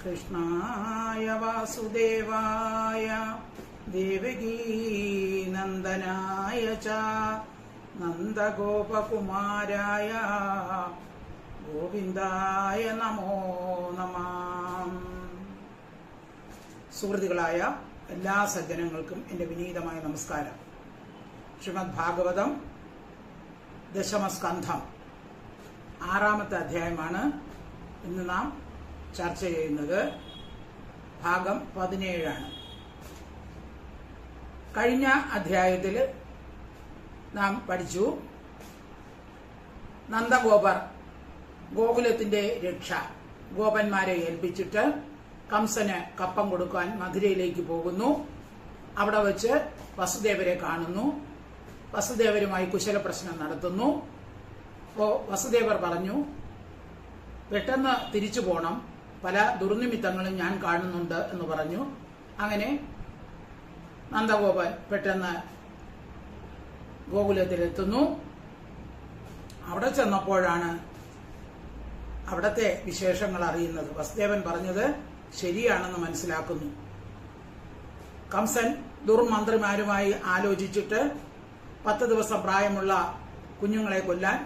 കൃഷ്ണായ വാസുദേവായ ദേവകീ നന്ദനായ ച നന്ദഗോപകുമാരായ ഗോവിന്ദായ നമോ നമഃ. സുഹൃത്തുക്കളായ എല്ലാ സജ്ജനങ്ങൾക്കും എൻ്റെ വിനീതമായ നമസ്കാരം. ശ്രീമദ് ഭാഗവതം ദശമസ്കന്ധം 6-ാമത്തെ അധ്യായമാണ് ഇന്ന് നാം ചർച്ച ചെയ്യുന്നത്. ഭാഗം 17 കഴിഞ്ഞ അധ്യായത്തിൽ നാം പഠിച്ചു നന്ദഗോപർ ഗോകുലത്തിന്റെ രക്ഷ ഗോപന്മാരെ ഏൽപ്പിച്ചിട്ട് കംസന് കപ്പം കൊടുക്കാൻ മധുരയിലേക്ക് പോകുന്നു. അവിടെ വച്ച് വസുദേവരെ കാണുന്നു. വസുദേവരുമായി കുശലപ്രശ്നം നടത്തുന്നു. അപ്പോൾ വസുദേവർ പറഞ്ഞു, പെട്ടെന്ന് തിരിച്ചു പോകണം, പല ദുർനിമിത്തങ്ങളും ഞാൻ കാണുന്നുണ്ട് എന്ന് പറഞ്ഞു. അങ്ങനെ നന്ദഗോപൻ പെട്ടെന്ന് ഗോകുലത്തിലെത്തുന്നു. അവിടെ ചെന്നപ്പോഴാണ് അവിടത്തെ വിശേഷങ്ങൾ അറിയുന്നത്. വസുദേവൻ പറഞ്ഞത് ശരിയാണെന്ന് മനസ്സിലാക്കുന്നു. കംസൻ ദുർമന്ത്രിമാരുമായി ആലോചിച്ചിട്ട് 10 ദിവസം പ്രായമുള്ള കുഞ്ഞുങ്ങളെ കൊല്ലാൻ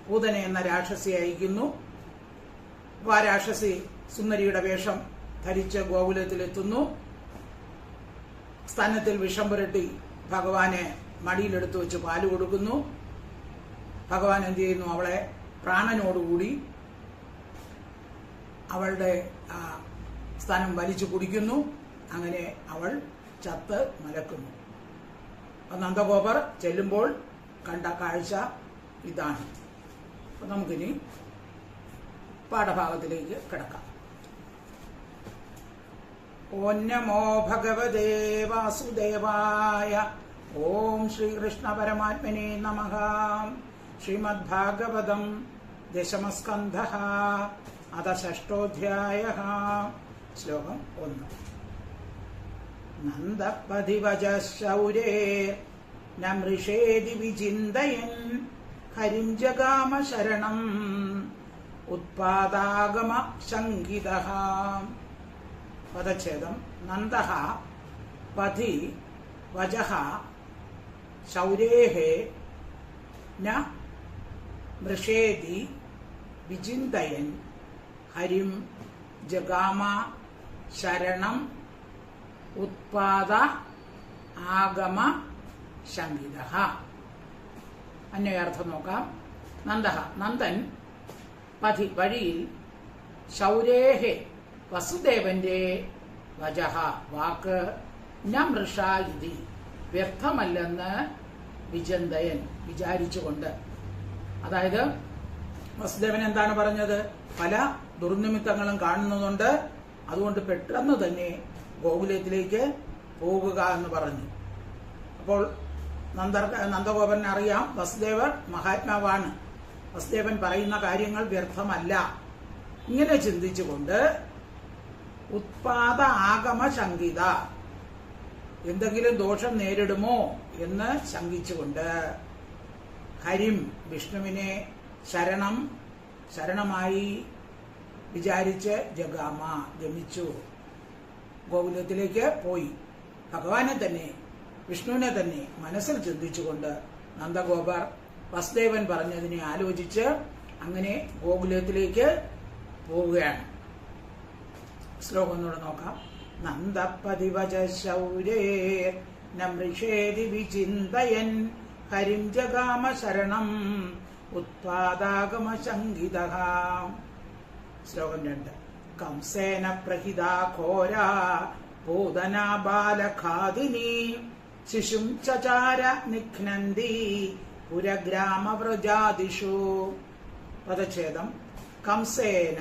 പൂതന എന്ന രാക്ഷസിയെ അയക്കുന്നു. ആ രാക്ഷസി സുന്ദരിയുടെ വേഷം ധരിച്ച് ഗോകുലത്തിലെത്തുന്നു. സ്തനത്തിൽ വിഷം പുരട്ടി ഭഗവാനെ മടിയിലെടുത്തു വെച്ച് പാല് കൊടുക്കുന്നു. ഭഗവാൻ എന്ത് ചെയ്യുന്നു? അവളെ പ്രാണനോടുകൂടി അവളുടെ സ്തനം വലിച്ചു കുടിക്കുന്നു. അങ്ങനെ അവൾ ചത്ത് മലക്കുന്നു. നന്ദഗോപർ ചെല്ലുമ്പോൾ കണ്ട കാഴ്ച ഇതാണ്. അപ്പൊ നമുക്കിനി പാഠഭാഗത്തിലേക്ക് കിടക്കാം. ഓം നമോ ഭഗവതേ വാസുദേവായ. ഓം ശ്രീകൃഷ്ണ പരമാത്മനേ നമഃ. ശ്രീമദ് ഭാഗവതം ദശമസ്കന്ധഃ അഥ 6ാധ്യായഃ. ശ്ലോകം 1. നന്ദപതിവച ശൗരേ ന മൃഷേതി വിചിന്തയൻ ഹരിം ജഗാമ ശരണം ഉത്പാദാഗമ ശങ്കിതഃ. പദച്ഛേദം. നന്ദഃ പതി വചഃ ശൗരേഃ ന മൃഷേതി വിചിന്തയൻ ഹരിം ജഗാമ ശരണം ഉത്പാദ ആഗമ ശങ്കിതഃ. അന്വയാർത്ഥം നോക്കാം. നന്ദഃ നന്ദൻ പഥി വഴിയിൽ ശൗരേഹേ വസുദേവന്റെ വചഃ വാക്ക് ന മൃഷ ഇതി വ്യർത്ഥമല്ലെന്ന് വിചിന്തയൻ വിചാരിച്ചുകൊണ്ട്. അതായത് വസുദേവൻ എന്താണ് പറഞ്ഞത്? പല ദുർനിമിത്തങ്ങളും കാണുന്നതുകൊണ്ട് അതുകൊണ്ട് പെട്ടെന്ന് തന്നെ ഗോകുലത്തിലേക്ക് പോകുക എന്ന് പറഞ്ഞു. അപ്പോൾ നന്ദഗോപൻ അറിയാം വസുദേവർ മഹാത്മാവാണ്, വസുദേവൻ പറയുന്ന കാര്യങ്ങൾ വ്യർത്ഥമല്ല. ഇങ്ങനെ ചിന്തിച്ചുകൊണ്ട് ഉത്പാദ ആഗമ ശങ്കിത, എന്തെങ്കിലും ദോഷം നേരിടുമോ എന്ന് ശങ്കിച്ചുകൊണ്ട് ഹരിം വിഷ്ണുവിനെ ശരണമായി വിചാരിച്ച് ജഗാമ ഗമിച്ചു, ഗോകുലത്തിലേക്ക് പോയി. ഭഗവാനെ തന്നെ വിഷ്ണുവിനെ തന്നെ മനസ്സിൽ ചിന്തിച്ചുകൊണ്ട് നന്ദഗോപർ വസുദേവൻ പറഞ്ഞതിനെ ആലോചിച്ച് അങ്ങനെ ഗോകുലത്തിലേക്ക് പോവുകയാണ്. ശ്ലോകം ഒന്നുകൂടെ നോക്കാം. നന്ദപതിവച ശൗരേ ന മൃഷേതി വിചിന്തയൻ ഹരിം ജഗാമ ശരണം ഉത്പാദാഗമ ശങ്കിതഃ. ശ്ലോകം 2. കംസേന പ്രഹിതാ ഘോരാ പൂതന ബാലഖാദിനി ശിശും ചചാര നിഘ്നന്തി പുരഗ്രാമവ്രജാദിഷു. പദച്ഛേദം. കംസേന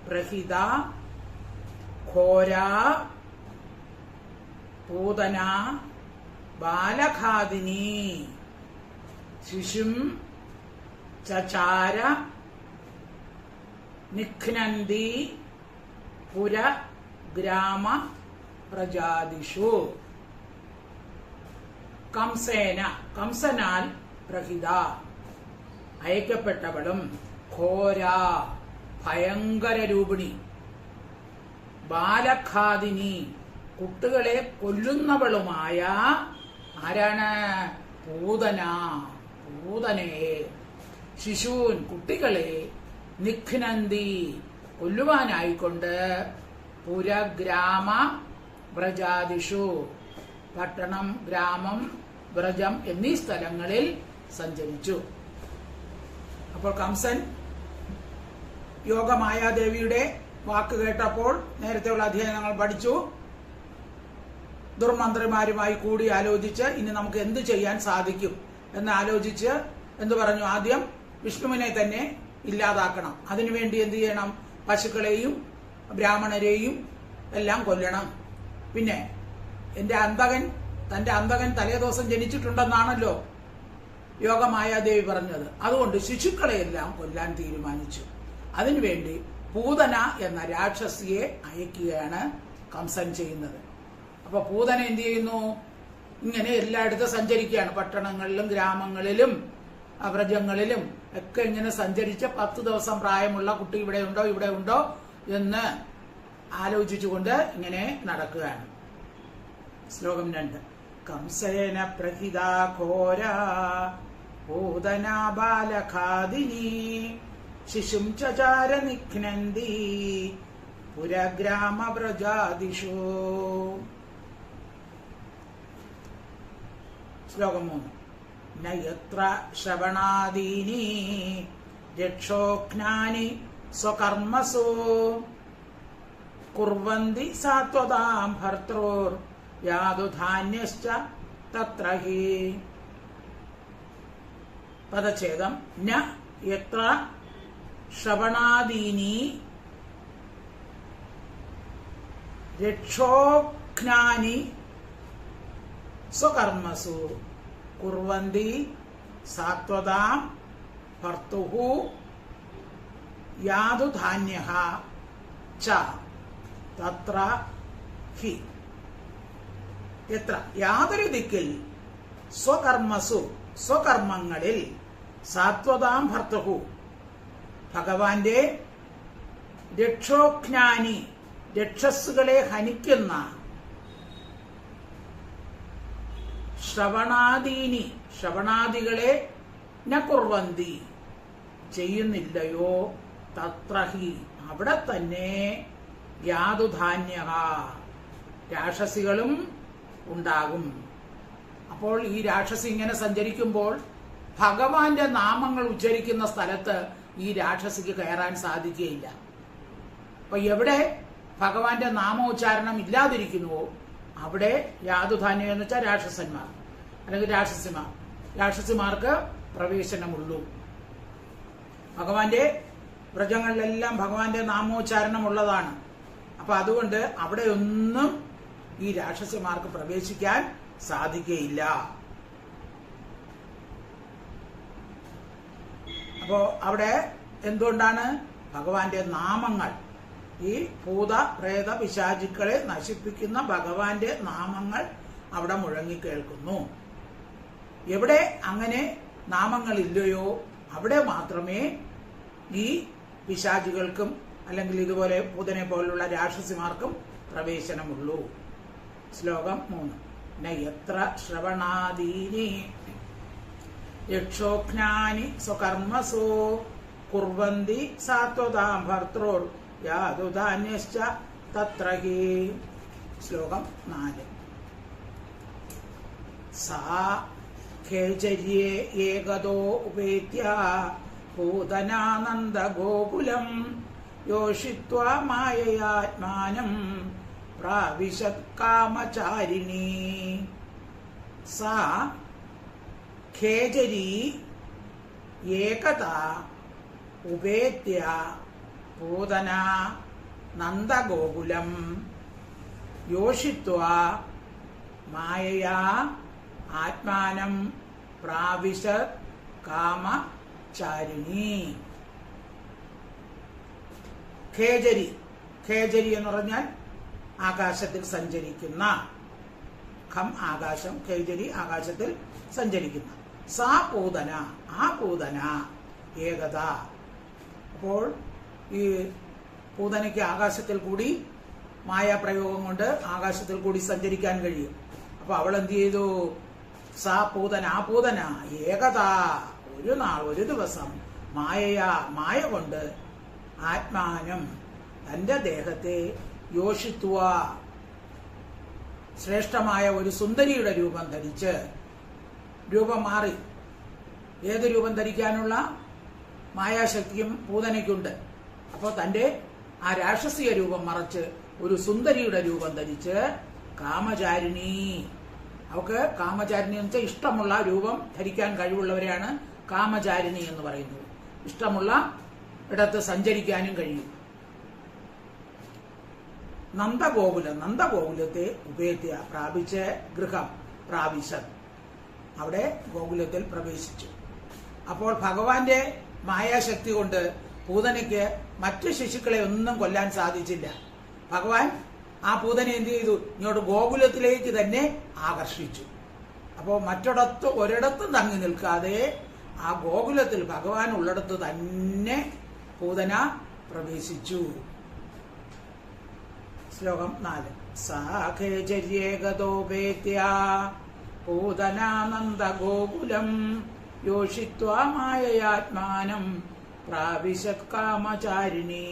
പ്രഹിത ഘോരാ പൂതന ബാലഖാദിനി ശിശും ചചാര നിഘ്നന്തി പുരഗ്രാമ പ്രജാദിഷു. കംസേന കംസനാൽ പ്രഹിത അയക്കപ്പെട്ടവളും ഘോര ഭയങ്കര രൂപിണി ബാലഖാദിനി കുട്ടികളെ കൊല്ലുന്നവളുമായ ആരാണ്? പൂതനയെ ശിശൂൻ കുട്ടികളെ നിഘ്നന്തി കൊല്ലുവാനായിക്കൊണ്ട് പുരഗ്രാമ വ്രജാദിഷു പട്ടണം, ഗ്രാമം, വ്രജം എന്നീ സ്ഥലങ്ങളിൽ സഞ്ചരിച്ചു. അപ്പോൾ കംസൻ യോഗമായാദേവിയുടെ വാക്ക് കേട്ടപ്പോൾ നേരത്തെയുള്ള അധ്യയനങ്ങൾ പഠിച്ചു. ദുർമന്ത്രിമാരുമായി കൂടി ആലോചിച്ച് ഇനി നമുക്ക് എന്ത് ചെയ്യാൻ സാധിക്കും എന്ന് ആലോചിച്ച് എന്തു പറഞ്ഞു? ആദ്യം വിഷ്ണുവിനെ തന്നെ ഇല്ലാതാക്കണം. അതിനുവേണ്ടി എന്ത് ചെയ്യണം? പശുക്കളെയും ബ്രാഹ്മണരെയും എല്ലാം കൊല്ലണം. പിന്നെ തന്റെ അന്തകൻ തലേദിവസം ജനിച്ചിട്ടുണ്ടെന്നാണല്ലോ യോഗമായാദേവി പറഞ്ഞത്. അതുകൊണ്ട് ശിശുക്കളെയെല്ലാം കൊല്ലാൻ തീരുമാനിച്ചു. അതിനുവേണ്ടി പൂതന എന്ന രാക്ഷസിയെ അയക്കുകയാണ് കംസൻ ചെയ്യുന്നത്. അപ്പൊ പൂതന എന്ത് ചെയ്യുന്നു? ഇങ്ങനെ എല്ലായിടത്തും സഞ്ചരിക്കുകയാണ്. പട്ടണങ്ങളിലും ഗ്രാമങ്ങളിലും വ്രജങ്ങളിലും ഒക്കെ ഇങ്ങനെ സഞ്ചരിച്ച് 10 ദിവസം പ്രായമുള്ള കുട്ടി ഇവിടെ ഉണ്ടോ എന്ന് ആലോചിച്ചുകൊണ്ട് ഇങ്ങനെ നടക്കുകയാണ്. ശ്ലോകം 2. കംസേന പ്രഹിതാ ഘോര പൂതന ബാലഖാദിനി ശിശും ചചാര നിഘ്നന്തി പുരഗ്രാമ വ്രജാദിഷു. ശ്ലോകം 3. നയത്ര ശ്രവണാദീനി രക്ഷോഘ്നാനി സ്വകർമ്മസു കുർവന്തി സാത്വതാം ഭർതൃർ യാതുധാന്യശ്ച തത്ര ഹി. പദച്ഛേദം. ന യത്ര ശ്രവണാദീനി രക്ഷോഘ്നാനി സ്വകർമ്മസു കുർവന്തി സാത്വതാം ഭർത്തുഃ യാതുധാന്യഃ ച തത്ര ഹി. എത്ര യാതൊരു ദിക്കിൽ സ്വകർമ്മങ്ങളിൽ സാത്വതാം ഭർത്തുഃ ഭഗവാന്റെ രക്ഷോഘ്നാനി രക്ഷസ്സുകളെ ഹനിക്കുന്ന ശ്രവണാദികളെ ന കുർവന്തി ചെയ്യുന്നില്ലയോ തത്രഹി അവിടെ തന്നെ യാതുധാന്യ രാക്ഷസികളും ഉണ്ടാകും. അപ്പോൾ ഈ രാക്ഷസി ഇങ്ങനെ സഞ്ചരിക്കുമ്പോൾ ഭഗവാന്റെ നാമങ്ങൾ ഉച്ചരിക്കുന്ന സ്ഥലത്ത് ഈ രാക്ഷസിക്ക് കയറാൻ സാധിക്കുകയില്ല. അപ്പൊ എവിടെ ഭഗവാന്റെ നാമോച്ചാരണം ഇല്ലാതിരിക്കുന്നുവോ അവിടെ യാതുധാന്യം എന്ന് വെച്ചാൽ രാക്ഷസന്മാർ അല്ലെങ്കിൽ രാക്ഷസിമാർക്ക് പ്രവേശനമുള്ളൂ. ഭഗവാന്റെ വ്രജങ്ങളിലെല്ലാം ഭഗവാന്റെ നാമോച്ചാരണം ഉള്ളതാണ്. അപ്പൊ അതുകൊണ്ട് അവിടെ ഒന്നും ഈ രാക്ഷസിമാർക്ക് പ്രവേശിക്കാൻ സാധിക്കുകയില്ല. അപ്പോ അവിടെ എന്തുകൊണ്ടാണ്? ഭഗവാന്റെ നാമങ്ങൾ, ഈ ഭൂത പ്രേത പിശാചുക്കളെ നശിപ്പിക്കുന്ന ഭഗവാന്റെ നാമങ്ങൾ അവിടെ മുഴങ്ങിക്കേൾക്കുന്നു. എവിടെ അങ്ങനെ നാമങ്ങളില്ലയോ അവിടെ മാത്രമേ ഈ പിശാചുകൾക്കും അല്ലെങ്കിൽ ഇതുപോലെ പൂതനെ പോലുള്ള രാക്ഷസിമാർക്കും പ്രവേശനമുള്ളൂ. ശ്ലോകം 3. നയത്ര ശ്രവണാദീനി യക്ഷോഘ്നാനി സ്വകർമ്മസു കുർവന്തി സാത്വതാം ഭർതൃർ യാതുധാന്യശ്ച തത്ര ഹി. ശ്ലോകം 4. സാ ഖേചര്യേ ഏകദോ ഉപേത്യ പൂതനാനന്ദഗോകുലം യോഷിത്വാ മായയാത്മാനം പ്രാവിശത് കാമചാരിണി. സാ ഖേചരി ഏകദാ ഉപേത്യ പൂതന നന്ദഗോകുലം യോഷിത്വാ മായയാ ആത്മാനം പ്രാവിശത് കാമചാരിണി. ഖേചരി എന്ന് പറഞ്ഞാൽ ആകാശത്തിൽ സഞ്ചരിക്കുന്ന, ഖം ആകാശം, ഖേചരി ആകാശത്തിൽ സഞ്ചരിക്കുന്ന. സാ പൂതന, ആ പൂതന ഏകദാ. അപ്പോൾ ഈ പൂതനയ്ക്ക് ആകാശത്തിൽ കൂടി മായാപ്രയോഗം കൊണ്ട് ആകാശത്തിൽ കൂടി സഞ്ചരിക്കാൻ കഴിയും. അപ്പൊ അവൾ എന്ത് ചെയ്തു? സാ പൂതന, ആ പൂതന ഏകതാ ഒരു ദിവസം മായ കൊണ്ട് ആത്മാനം തന്റെ ദേഹത്തെ യോഷിത്വ ശ്രേഷ്ഠമായ ഒരു സുന്ദരിയുടെ രൂപം ധരിച്ച്, രൂപം മാറി. ഏത് രൂപം ധരിക്കാനുള്ള മായാശക്തിയും പൂതനയ്ക്കുണ്ട്. അപ്പോൾ തന്റെ ആ രാക്ഷസീയ രൂപം മറച്ച് ഒരു സുന്ദരിയുടെ രൂപം ധരിച്ച് കാമചാരിണി, അവർക്ക് കാമചാരിണി എന്ന് വെച്ചാൽ ഇഷ്ടമുള്ള രൂപം ധരിക്കാൻ കഴിവുള്ളവരെയാണ് കാമചാരിണി എന്ന് പറയുന്നത്. ഇഷ്ടമുള്ള ഇടത്ത് സഞ്ചരിക്കാനും കഴിയും. നന്ദഗോകുലത്തെ ഉപേത്യ പ്രാപിച്ച് ഗൃഹം പ്രാപിച്ചത്, അവിടെ ഗോകുലത്തിൽ പ്രവേശിച്ചു. അപ്പോൾ ഭഗവാന്റെ മായാശക്തി കൊണ്ട് പൂതനയ്ക്ക് മറ്റു ശിശുക്കളെ ഒന്നും കൊല്ലാൻ സാധിച്ചില്ല. ഭഗവാൻ ആ പൂതനെ എന്ത് ചെയ്തു? ഇങ്ങോട്ട് ഗോകുലത്തിലേക്ക് തന്നെ ആകർഷിച്ചു. അപ്പോൾ ഒരിടത്തും തങ്ങി നിൽക്കാതെ ആ ഗോകുലത്തിൽ ഭഗവാൻ ഉള്ളിടത്ത് തന്നെ പൂതന പ്രവേശിച്ചു. ശ്ലോകം 4. സാഖേചര്യേകതോപേത്യ പൂതനാനന്ദ ഗോകുലം യോഷിത്വാ മായയാത്മാനം പ്രാവിശത് കാമചാരിണി.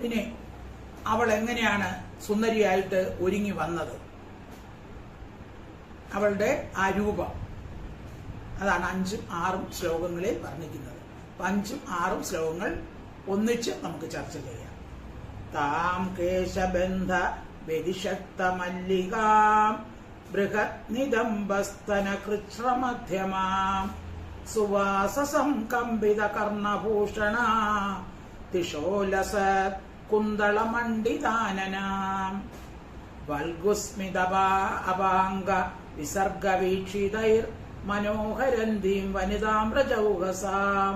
ഇനി അവൾ എങ്ങനെയാണ് സുന്ദരിയായിട്ട് ഒരുങ്ങി വന്നത്? അവളുടെ ആ രൂപം അതാണ് 5ഉം 6ഉം ശ്ലോകങ്ങളിൽ വർണ്ണിക്കുന്നത്. 5ഉം 6ഉം ശ്ലോകങ്ങൾ ഒന്നിച്ച് നമുക്ക് ചർച്ച ചെയ്യാം. താം കേശബന്ധ വ്യതിശക്ത മല്ലികാം ബൃഹത് നിദംബസ്തന കൃച്ഛ്രമധ്യമാം സുവാസസം കമ്പിത കർണഭൂഷണ തിശോലസത് കുന്തളമണ്ഡിതാനനാം വൽഗുസ്മിത അപാംഗ വിസർഗവീക്ഷിതൈർ മനോഹരന്തീം വനിതാം രജൗഹസാം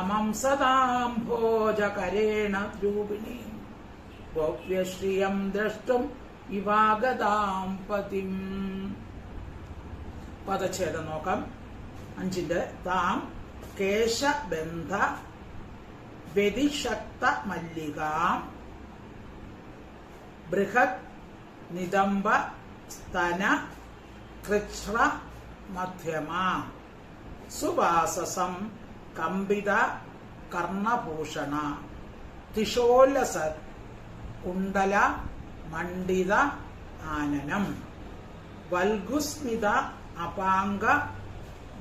അമംസതാം ഭോജകരേണ രൂപിണീം ഗോപ്യശ്രിയം ദ്രഷ്ടും വിവാഗതാം പതിം. പദച്ഛേദം നോക്കാം. 5ന്റെ താം കേശബന്ധ വ്യതിശക്ത മല്ലികാം ബൃഹത് നിദംബ സ്തന കൃച്ഛ്ര മധ്യമാ സുവാസസം കമ്പിത കർണഭൂഷണ തിശോലസത് കുണ്ടല മണ്ഡിത ആനനം വൽഗുസ്മിത അപാംഗ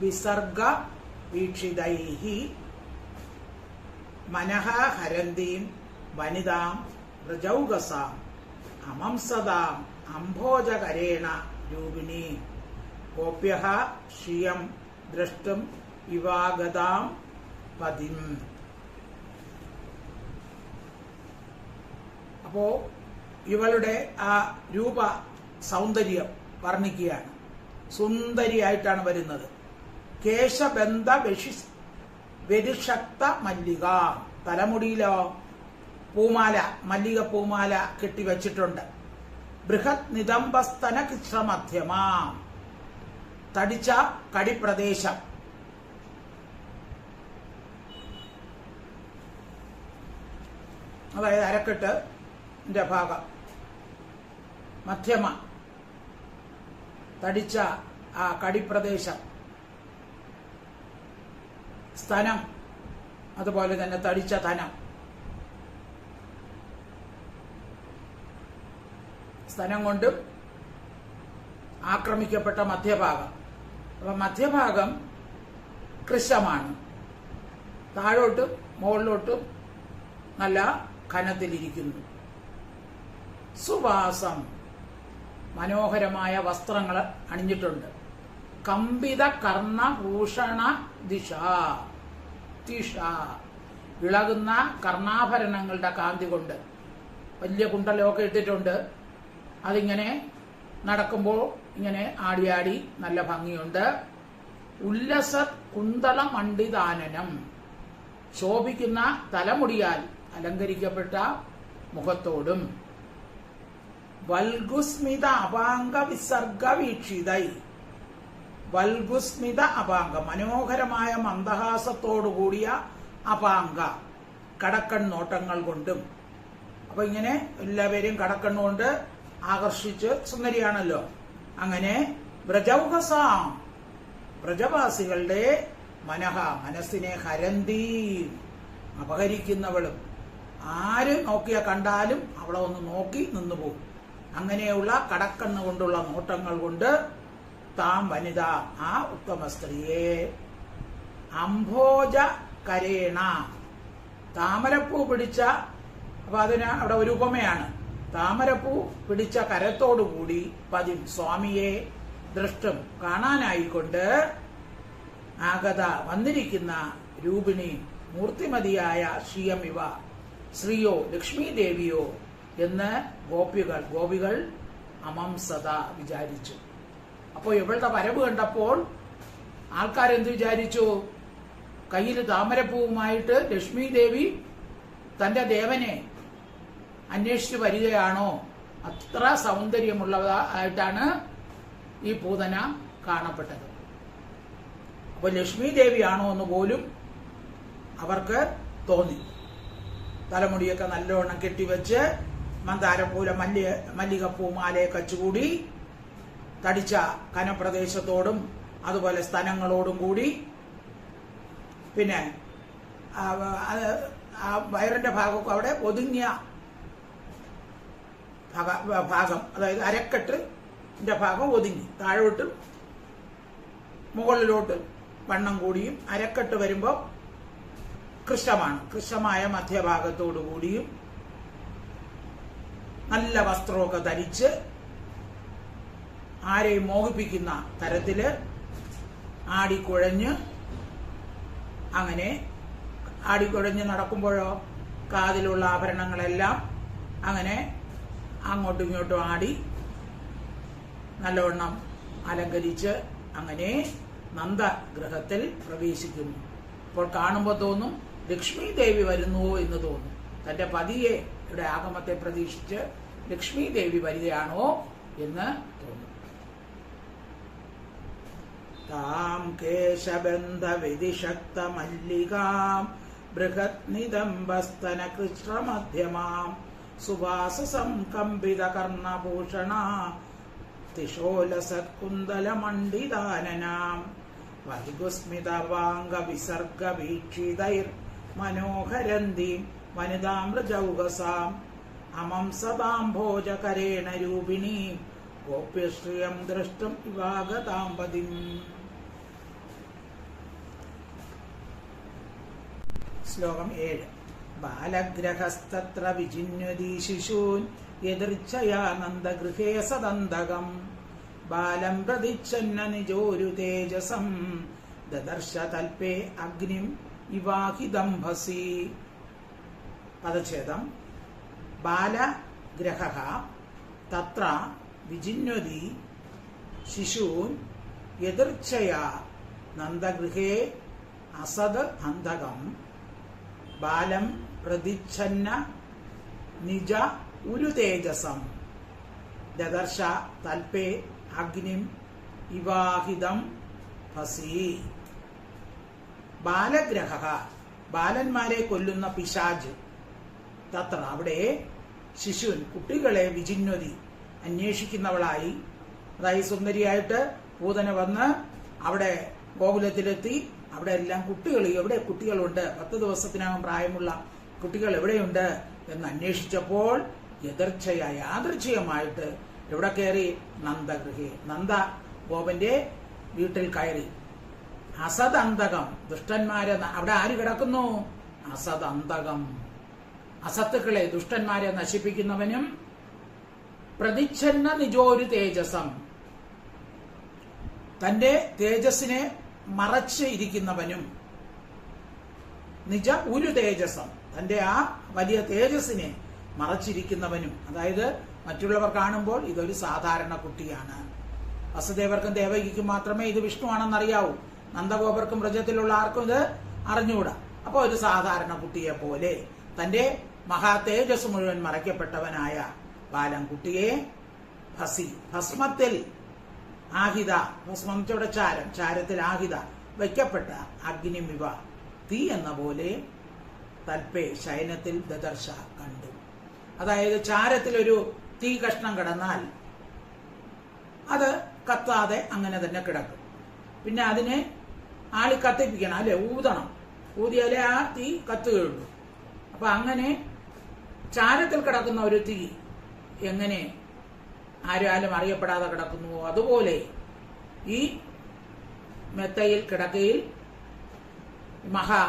വിസർഗ വീക്ഷിതൈഹി മനഃ ഹരന്തീം വനിതാം വ്രജൗകസാം അമംസതാം അംഭോജകരേണ രൂപിണീ ഗോപ്യഃ ശ്രിയം ദ്രഷ്ടും വിവാഗതാം പതിം. അപ്പോ ഇവളുടെ ആ രൂപ സൗന്ദര്യം വർണ്ണിക്കുകയാണ്. സുന്ദരിയായിട്ടാണ് വരുന്നത്. കേശബന്ധ വ്യതിശക്ത മല്ലിക, തലമുടിയിലോ പൂമാല, മല്ലിക പൂമാല കെട്ടിവച്ചിട്ടുണ്ട്. ബൃഹത് നിദംബസ്തന കൃച്ഛ്രമധ്യമാ, തടിച്ച കടിപ്രദേശം. അതായത് അരക്കെട്ടിന്റെ ഭാഗം, മധ്യമ തടിച്ച ആ കടിപ്രദേശം, സ്തനം അതുപോലെ തന്നെ തടിച്ച ധനം. സ്തനം കൊണ്ടും ആക്രമിക്കപ്പെട്ട മധ്യഭാഗം. അപ്പൊ മധ്യഭാഗം കൃശമാണ്, താഴോട്ടും മുകളിലോട്ടും നല്ല ഘനത്തിലിരിക്കുന്നു. സുവാസം, മനോഹരമായ വസ്ത്രങ്ങൾ അണിഞ്ഞിട്ടുണ്ട്. കമ്പിത കർണഭൂഷണ ദിശ, ഇളകുന്ന കർണാഭരണങ്ങളുടെ കാന്തി കൊണ്ട് വലിയ കുണ്ടലമൊക്കെ ഇട്ടിട്ടുണ്ട്. അതിങ്ങനെ നടക്കുമ്പോൾ ഇങ്ങനെ ആടിയാടി നല്ല ഭംഗിയുണ്ട്. ഉല്ലസത് കുന്തള മണ്ഡിതാനനം, ശോഭിക്കുന്ന തലമുടിയാൽ അലങ്കരിക്കപ്പെട്ട മുഖത്തോടും. വൽഗുസ്മിത അപാംഗ വിസർഗ വീക്ഷിതൈ, വൽഗുസ്മിത അപാംഗ, മനോഹരമായ മന്ദഹാസത്തോടുകൂടിയ അപാംഗ, കടക്കണ്ണോട്ടങ്ങൾ കൊണ്ടും. അപ്പൊ ഇങ്ങനെ എല്ലാവരെയും കടക്കണ്ണുകൊണ്ട് ആകർഷിച്ച്, സുന്ദരിയാണല്ലോ, അങ്ങനെ വ്രജൗഹസാം വ്രജവാസികളുടെ മനസ്സിനെ ഹരന്തി അപഹരിക്കുന്നവളും. ആര് കണ്ടാലും അവളെ ഒന്ന് നോക്കി നിന്നുപോകും. അങ്ങനെയുള്ള കടക്കണ്ണ് കൊണ്ടുള്ള നോട്ടങ്ങൾ കൊണ്ട് താം വനിത, ആ ഉത്തമ സ്ത്രീയെ, അംഭോജ കരേണ, താമരപ്പൂ പിടിച്ച, അപ്പൊ അതിന് അവിടെ ഒരു ഉപമയാണ്, താമരപ്പൂ പിടിച്ച കരത്തോടുകൂടി പതിം സ്വാമിയെ ദൃഷ്ടം കാണാനായിക്കൊണ്ട് ആഗത വന്നിരിക്കുന്ന രൂപിണി മൂർത്തിമതിയായ ശ്രീയമിവ, ശ്രീയോ ലക്ഷ്മി ദേവിയോ എന്ന് ഗോപികൾ അമംസത വിചാരിച്ചു. അപ്പോൾ ഇവളുടെ വരവ് കണ്ടപ്പോൾ ആൾക്കാരെന്ത് വിചാരിച്ചു? കയ്യിൽ താമരപ്പൂവുമായിട്ട് ലക്ഷ്മി ദേവി തന്റെ ദേവനെ അന്വേഷിച്ചു വരികയാണോ? അത്ര സൗന്ദര്യമുള്ളതായിട്ടാണ് ഈ പൂതന കാണപ്പെട്ടത്. അപ്പൊ ലക്ഷ്മി ദേവിയാണോ എന്ന് പോലും അവർക്ക് തോന്നി. തലമുടിയൊക്കെ നല്ലോണം കെട്ടിവെച്ച് മന്ദാരപ്പൂല മല്ലികപ്പൂ മാലയൊക്കെ കച്ചുകൂടി, തടിച്ച കനപ്രദേശത്തോടും അതുപോലെ സ്ഥലങ്ങളോടും കൂടി, പിന്നെ ആ വയറിന്റെ ഭാഗമൊക്കെ അവിടെ ഒതുങ്ങിയ ഭാഗം, അതായത് അരക്കെട്ടിന്റെ ഭാഗം ഒതുങ്ങി, താഴോട്ട് മുകളിലോട്ട് വണ്ണം കൂടിയും, അരക്കെട്ട് വരുമ്പോൾ കൃശമായ മധ്യഭാഗത്തോടു കൂടിയും, നല്ല വസ്ത്രമൊക്കെ ധരിച്ച് ആരെയും മോഹിപ്പിക്കുന്ന തരത്തില് ആടിക്കുഴഞ്ഞ്, അങ്ങനെ ആടിക്കുഴഞ്ഞ് നടക്കുമ്പോഴോ കാതിലുള്ള ആഭരണങ്ങളെല്ലാം അങ്ങനെ അങ്ങോട്ടും ഇങ്ങോട്ടും ആടി നല്ലവണ്ണം അലങ്കരിച്ച് അങ്ങനെ നന്ദഗൃഹത്തിൽ പ്രവേശിക്കുന്നു. അപ്പോൾ കാണുമ്പോൾ തോന്നും ലക്ഷ്മി ദേവി വരുന്നുവോ എന്ന് തോന്നും. തന്റെ പതിയെ ഇവിടെ ആഗമത്തെ പ്രതീക്ഷിച്ച് ലക്ഷ്മി ദേവി വരികയാണോ എന്ന് തോന്നും. താം കേശബന്ധ വിധിശക്ത മല്ലികാം ബൃഹത് നിദംബസ്തന കൃഷ്ണമധ്യമാം സുവാസസംകമ്പിത കർണഭൂഷണ തിശോലസത്കുന്തലമണ്ഡിതാനനാം വൈഗുസ്മിതവാംഗ വിസർഗ വീക്ഷിതൈർ മനോഹരന്തീം വനിതാമൃജൗഹസാം അമംസതാംഭോജകരേണ രൂപിണീം ഗോപ്യശ്രിയം ദൃഷ്ടം ഇവാഗതാംപതിം. ശ്ലോകം 7. ബാലഗ്രഹസ്തത്ര വിജിന്വതി ശിശൂൻ യദൃച്ഛയാ നന്ദഗൃഹേ സദന്തകം ബാലം പ്രതിച്ഛന്ന നിജോരു തേജസം ദദർശ തൽപേ അഗ്നിം ഇവാഹിദംഭസി. പദച്ഛേദം. ബാലഗ്രഹഃ തത്ര വിജിന്വതി ശിശൂൻ യദൃച്ഛയാ നന്ദഗൃഹേ അസദ് അന്തകം ബാലം പ്രതിച്ഛന്ന നിജ ഉരു തേജസം ദദർശ തൽപേ അഗ്നിം ഇവാഹിതം ഭസി. ബാലഗ്രഹഃ ബാലന്മാരെ കൊല്ലുന്ന പിശാച്, തത്ര അവിടെ ശിശുൻ കുട്ടികളെ വിജിന്വതി അന്വേഷിക്കുന്നവളായി, അതായത് സുന്ദരിയായിട്ട് പൂതന വന്ന് അവിടെ ഗോകുലത്തിലെത്തി. അവിടെ എല്ലാം കുട്ടികൾ, എവിടെ കുട്ടികളുണ്ട്, 10 ദിവസത്തിനകം പ്രായമുള്ള കുട്ടികൾ എവിടെയുണ്ട് എന്ന് അന്വേഷിച്ചപ്പോൾ യാദൃച്ഛികമായിട്ട് എവിടെ കയറി? നന്ദഗൃഹേ, നന്ദ ഗോപന്റെ വീട്ടിൽ കയറി. അസദന്തകം ദുഷ്ടന്മാരെ, അവിടെ ആര് കിടക്കുന്നു? അസദന്തകം, അസത്തുക്കളെ ദുഷ്ടന്മാരെ നശിപ്പിക്കുന്നവനും, പ്രതിച്ഛന്ന നിജോരു തേജസം തന്റെ തേജസ്സിനെ മറച്ച് ഇരിക്കുന്നവനും, നിജ ഒരു തേജസം തന്റെ ആ വലിയ തേജസ്സിനെ മറച്ചിരിക്കുന്നവനും. അതായത് മറ്റുള്ളവർ കാണുമ്പോൾ ഇതൊരു സാധാരണ കുട്ടിയാണ്. വസുദേവർക്കും ദേവകിക്കും മാത്രമേ ഇത് വിഷ്ണുവാണെന്നറിയാവൂ. നന്ദഗോപർക്കും വ്രജത്തിലുള്ള ആർക്കും ഇത് അറിഞ്ഞുകൂടാ. അപ്പൊ ഒരു സാധാരണ കുട്ടിയെ പോലെ തന്റെ മഹാ തേജസ് മുഴുവൻ മറയ്ക്കപ്പെട്ടവനായ ബാലൻ കുട്ടിയെ ഭസി, ഭസ്മത്തിൽ ആഹിത, ഭസ്മം ചുവടെ ചാരത്തിൽ ആഹിത വയ്ക്കപ്പെട്ട അഗ്നിമിവ തീ എന്ന പോലെ തൽപേ ശയനത്തിൽ ദദർശ കണ്ടു. അതായത് ചാരത്തിലൊരു തീ കഷ്ണം കിടന്നാൽ അത് കത്താതെ അങ്ങനെ തന്നെ കിടക്കും. പിന്നെ അതിനെ ആളി കത്തിപ്പിക്കണം, അല്ലെ, ഊതണം. ഊതിയാലേ ആ തീ കത്തുകയുള്ളൂ. അപ്പൊ അങ്ങനെ ചാരത്തിൽ കിടക്കുന്ന ഒരു തീ എങ്ങനെ ആരാലും അറിയപ്പെടാതെ കിടക്കുന്നുവോ അതുപോലെ ഈ മെത്തയിൽ കിടക്കയിൽ മഹാ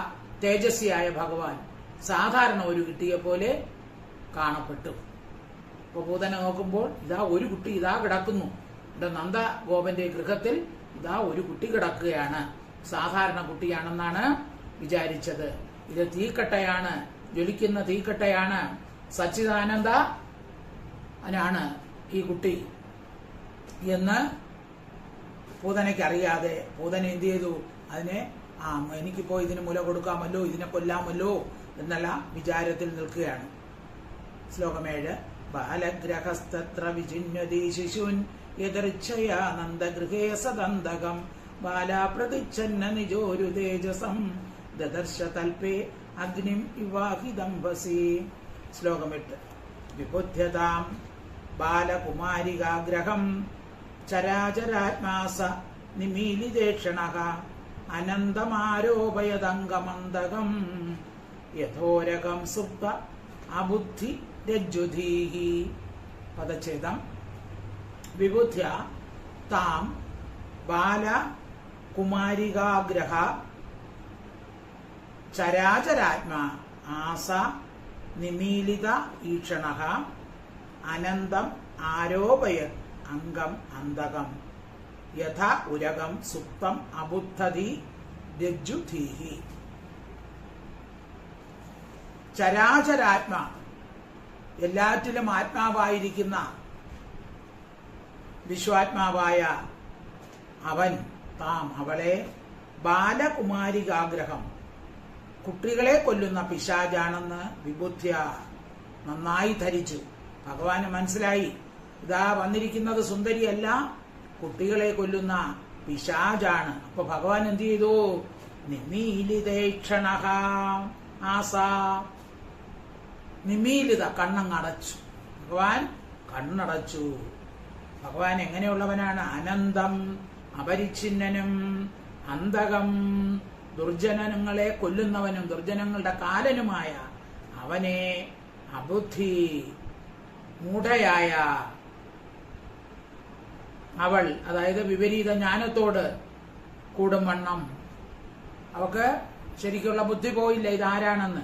തേജസ്വിയായ ഭഗവാൻ സാധാരണ ഒരു കുട്ടിയെ പോലെ കാണപ്പെട്ടു. അപ്പൊ പൂതന നോക്കുമ്പോൾ ഇതാ ഒരു കുട്ടി ഇതാ കിടക്കുന്നു. ഇവിടെ നന്ദഗോപന്റെ ഗൃഹത്തിൽ ഇതാ ഒരു കുട്ടി കിടക്കുകയാണ്. സാധാരണ കുട്ടിയാണെന്നാണ് വിചാരിച്ചത്. ഇത് തീക്കട്ടയാണ്, ജ്വലിക്കുന്ന തീക്കട്ടയാണ്. സച്ചിദാനന്ദ ആണ് ഈ കുട്ടി എന്ന് പൂതനയ്ക്ക് അറിയാതെ പൂതന എന്ത് ചെയ്തു? അതിനെ എനിക്കിപ്പോ ഇതിന് മുല കൊടുക്കാമല്ലോ, ഇതിനെ കൊല്ലാമല്ലോ എന്നുള്ള വിചാരത്തിൽ നിൽക്കുകയാണ്. ശ്ലോകം 7. ബാലഗ്രഹസ്തത്ര വിചിന്യതി ശിശുൻ യദർച്ഛയാ നന്ദഗൃഹേ സദന്തകം ബാലാപ്രതിച്ഛന്ന നിജോരു തേജസം ദദർശ തൽപേ അഗ്നിം ഇവാഹിദംബസി. ശ്ലോകം 8. വിബുദ്ധ്യതാം ബാലകുമാരികാഗ്രഹം ചരാചരാത്മാസ നിമീലിതേക്ഷണഃ അനന്തമാരോപയതംഗമന്തകം യഥോരകം സുപ്ത അബുദ്ധി രജ്ജുധീഹി. പദച്ഛേദം. വിബുദ്ധ്യ താം ബാലകുമാരികാഗ്രഹ ചരാചരാത്മാ ആസ നിമീലിത ഈക്ഷണഃ അനന്തം ആരോപയത് അംഗം അന്തകം യഥ ഉരകം സുപ്തം അബുദ്ധതി രജ്ജുധീഹി. ചരാചരാത്മ, എല്ലാറ്റിലും ആത്മാവായിരിക്കുന്ന വിശ്വാത്മാവായ അവൻ താം അവളെ ബാലകുമാരികാഗ്രഹം, കുട്ടികളെ കൊല്ലുന്ന പിശാചാണെന്ന് വിബുദ്ധ്യ നന്നായി ധരിച്ചു. ഭഗവാന് മനസ്സിലായി ഇതാ വന്നിരിക്കുന്നത് സുന്ദരിയല്ല, കുട്ടികളെ കൊല്ലുന്ന പിശാചാണ്. അപ്പൊ ഭഗവാൻ എന്ത് ചെയ്തു? നിമീലിതേക്ഷണഃ ആസ, നിമീലിത, കണ്ണങ്ങടച്ചു. ഭഗവാൻ കണ്ണടച്ചു. ഭഗവാൻ എങ്ങനെയുള്ളവനാണ്? അനന്തം, അപരിച്ഛിന്നനും, അന്തകം, ദുർജനങ്ങളെ കൊല്ലുന്നവനും ദുർജനങ്ങളുടെ കാലനുമായ അവനെ അബുദ്ധി, മൂഢയായ അവൾ, അതായത് വിപരീത ജ്ഞാനത്തോട് കൂടും വണ്ണം അവക്ക് ശരിക്കുള്ള ബുദ്ധി പോയില്ല ഇതാരാണെന്ന്.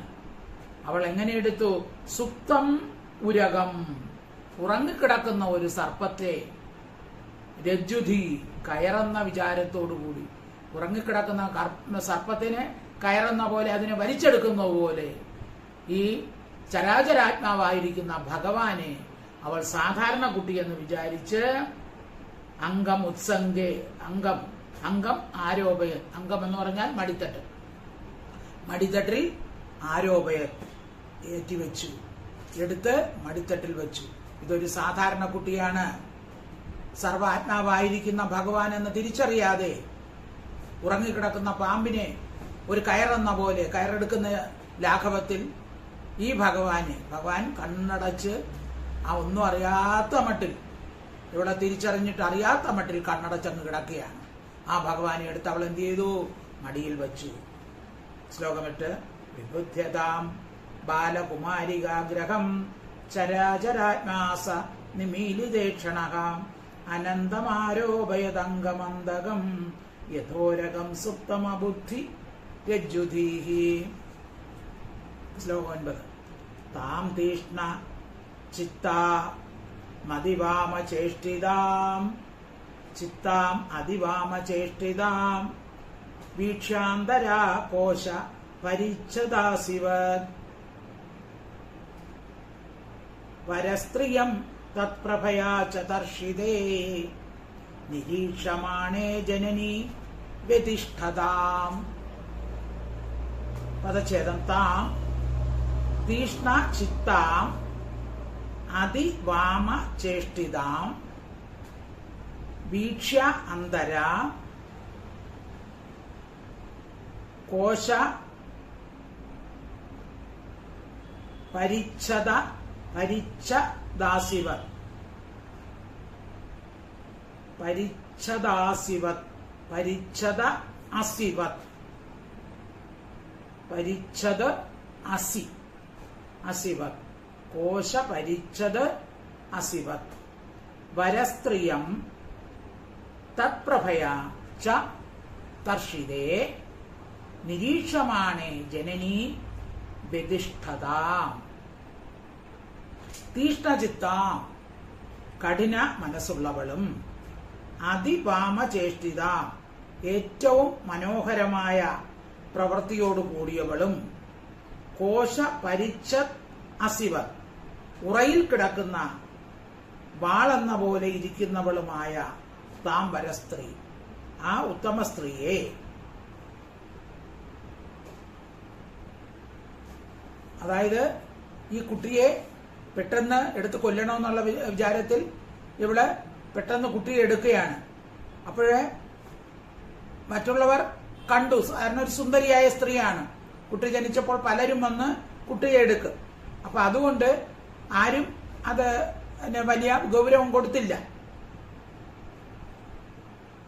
അവൾ എങ്ങനെ എടുത്തു? സുപ്തം ഉരകം, ഉറങ്ങിക്കിടക്കുന്ന ഒരു സർപ്പത്തെ, രജ്ജുധി, കയറുന്ന വിചാരത്തോടുകൂടി ഉറങ്ങിക്കിടക്കുന്ന സർപ്പത്തിനെ കയറുന്ന പോലെ, അതിനെ വലിച്ചെടുക്കുന്ന പോലെ ഈ ചരാചരാത്മാവായിരിക്കുന്ന ഭഗവാനെ അവൾ സാധാരണ കുട്ടിയെന്ന് വിചാരിച്ച് അംഗം ഉത്സംഗേ, അംഗം ആരോപയ, അംഗം എന്ന് പറഞ്ഞാൽ മടിത്തട്ട്, മടിത്തട്ടിൽ ആരോപയ ഏറ്റിവെച്ചു, എടുത്ത് മടിത്തട്ടിൽ വെച്ചു. ഇതൊരു സാധാരണ കുട്ടിയാണ്. സർവാത്മാവായിരിക്കുന്ന ഭഗവാൻ എന്ന് തിരിച്ചറിയാതെ ഉറങ്ങിക്കിടക്കുന്ന പാമ്പിനെ ഒരു കയറെന്ന പോലെ കയറെടുക്കുന്ന ലാഘവത്തിൽ ഈ ഭഗവാൻ കണ്ണടച്ച് ഒന്നും അറിയാത്ത മട്ടിൽ, ഇവിടെ തിരിച്ചറിഞ്ഞിട്ട് അറിയാത്ത മട്ടിൽ കണ്ണടച്ചങ്ങ് കിടക്കുകയാണ്. ആ ഭഗവാനെ എടുത്ത് അവൾ എന്ത് ചെയ്തു? മടിയിൽ വച്ചു. ശ്ലോകം 8. വിബുദ്ധ്യതാം ബാലകുമാരികാഗ്രഹം ചരാചരാത്മാസ നിമീലിതേക്ഷണഃ അനന്തമാരോപയതംഗമന്തകം യഥോരകം സുപ്തമബുദ്ധി രജ്ജുധീഹി. ശ്ലോകം 9. താം തീഷ്ണ ചിത്താ മതിവാമചേഷ്ടിതാം, ചിത്താം അതിവാമചേഷ്ടിതാം വീക്ഷ്യാന്തരാ കോശ പരിച്ഛദാസിവത് വരസ്ത്രിയം തത്പ്രഭയാ ചതർഷിതേ നിരീക്ഷമാണേ ജനനി വ്യതിഷ്ഠതാം. പദച്ഛേദം. താം തീഷ്ണ ചിത്താം അതിവാമചേഷ്ടിതാം വീക്ഷ്യ അന്തരാ കോശ പരിച്ഛദാസിവത് പരിച്ഛദാസിവത് പരിച്ഛദ അസിവത് പരിച്ഛദ അസിവത് കോശ പരിച്ഛദ അസിവത് വരസ്ത്രിയം തത്പ്രഭയാ ച തർഷിതേ നിരീക്ഷമാണേ ജനനീ വ്യതിഷ്ഠതാം. തീഷ്ണചിത്താം കഠിന മനസ്സുള്ളവളും അതിവാമചേഷ്ടിത ഏറ്റവും മനോഹരമായ പ്രവൃത്തിയോടു കൂടിയവളും കോശ പരിച്ഛദ് അസിവത് ഉറയിൽ കിടക്കുന്ന വാളെന്ന പോലെ ഇരിക്കുന്നവളുമായ താം വരസ്ത്രീ ആ ഉത്തമ സ്ത്രീയെ അതായത് ഈ കുട്ടിയെ പെട്ടെന്ന് എടുത്ത് കൊല്ലണമെന്നുള്ള വിചാരത്തിൽ ഇവിടെ പെട്ടെന്ന് കുട്ടിയെ എടുക്കുകയാണ്. അപ്പോഴേ മറ്റുള്ളവർ കണ്ടു, കാരണം ഒരു സുന്ദരിയായ സ്ത്രീയാണ്. കുട്ടി ജനിച്ചപ്പോൾ പലരും വന്ന് കുട്ടിയെ എടുക്കും. അപ്പൊ അതുകൊണ്ട് ആരും അത് വലിയ ഗൗരവം കൊടുത്തില്ല.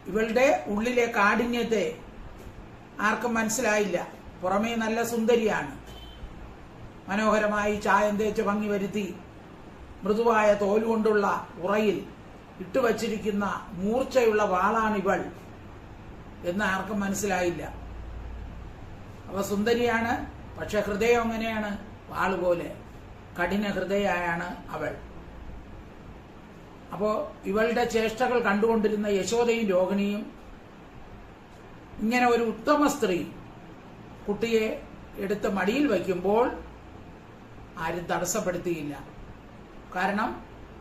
ഇവളുടെ ഉള്ളിലെ കാഠിന്യത്തെ ആർക്കും മനസ്സിലായില്ല. പുറമേ നല്ല സുന്ദരിയാണ്, മനോഹരമായി ചായം തേച്ച് ഭംഗി വരുത്തി മൃദുവായ തോലുകൊണ്ടുള്ള ഉറയിൽ ഇട്ടുവച്ചിരിക്കുന്ന മൂർച്ചയുള്ള വാളാണിവൾ എന്ന് ആർക്കും മനസ്സിലായില്ല. അവ സുന്ദരിയാണ്, പക്ഷെ ഹൃദയം എങ്ങനെയാണ്? വാളുപോലെ കഠിന ഹൃദയാണ് അവൾ. അപ്പോ ഇവളുടെ ചേഷ്ടകൾ കണ്ടുകൊണ്ടിരുന്ന യശോദയും രോഹിണിയും ഇങ്ങനെ ഒരു ഉത്തമ സ്ത്രീ കുട്ടിയെ എടുത്ത് മടിയിൽ വയ്ക്കുമ്പോൾ ആരും തടസ്സപ്പെടുത്തിയില്ല. കാരണം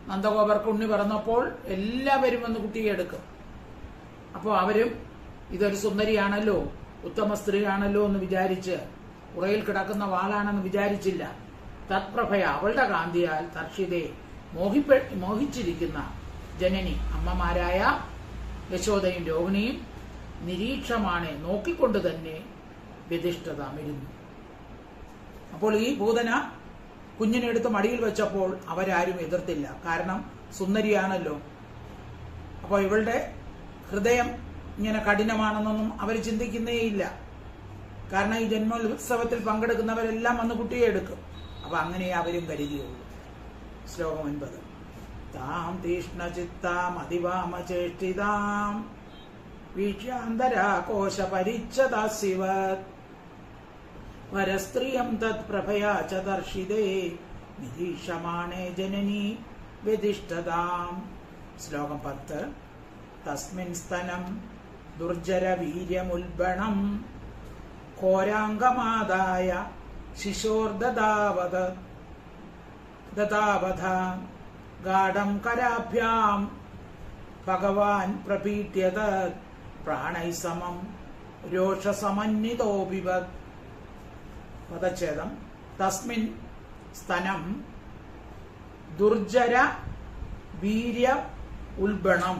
നന്ദഗോപർക്ക് ഉണ്ണി പറഞ്ഞപ്പോൾ എല്ലാവരും വന്ന് കുട്ടിയെ എടുക്കും. അപ്പോൾ അവരും ഇതൊരു സുന്ദരിയാണല്ലോ, ഉത്തമ സ്ത്രീയാണല്ലോ എന്ന് വിചാരിച്ച് ഉറയിൽ കിടക്കുന്ന വാളാണെന്ന് വിചാരിച്ചില്ല. തത്പ്രഭയ അവളുടെ കാന്തിയാൽ തർഷിതേ മോഹിച്ചിരിക്കുന്ന ജനനി അമ്മമാരായ യശോദയും രോഹിണിയും നിരീക്ഷമാണ് നോക്കിക്കൊണ്ട് തന്നെ വ്യതിഷ്ഠതമിരുന്നു. അപ്പോൾ ഈ പൂതന കുഞ്ഞിനെടുത്ത് മടിയിൽ വെച്ചപ്പോൾ അവരാരും എതിർത്തില്ല. കാരണം സുന്ദരിയാണല്ലോ. അപ്പോൾ ഇവളുടെ ഹൃദയം ഇങ്ങനെ കഠിനമാണെന്നൊന്നും അവർ ചിന്തിക്കുന്നേയില്ല. കാരണം ഈ ജന്മോത്സവത്തിൽ പങ്കെടുക്കുന്നവരെല്ലാം വന്ന് കുട്ടിയെ എടുക്കും. അപ്പൊ അങ്ങനെ അവരും കരുതിയുള്ളൂ. ശ്ലോകം 9. താം തീഷ്ണചിത്താം അതിവാമചേഷ്ടിതാം വീക്ഷ്യാന്തരാകോശ പരിച്ഛദാസിവത് വരസ്ത്രിയം തത്പ്രഭയാ ച ദർശിതേ നിരീക്ഷമാണേ ജനനീ വ്യതിഷ്ഠതാം. ശ്ലോകം 10. തസ്മിൻ സ്തനം ദുർജരവീര്യമുൽബണം ഘോരാംഗമാദായ ശിശോർദദാവത ഗാഢം കരാഭ്യാം ഭഗവാൻ പ്രപീട്യത് പ്രാണൈ സമം രോഷസമന്വിതോപിവത്. പദച്ഛേദം. തസ്മിൻ സ്തനം ദുർജര വീര്യ ഉൽബണം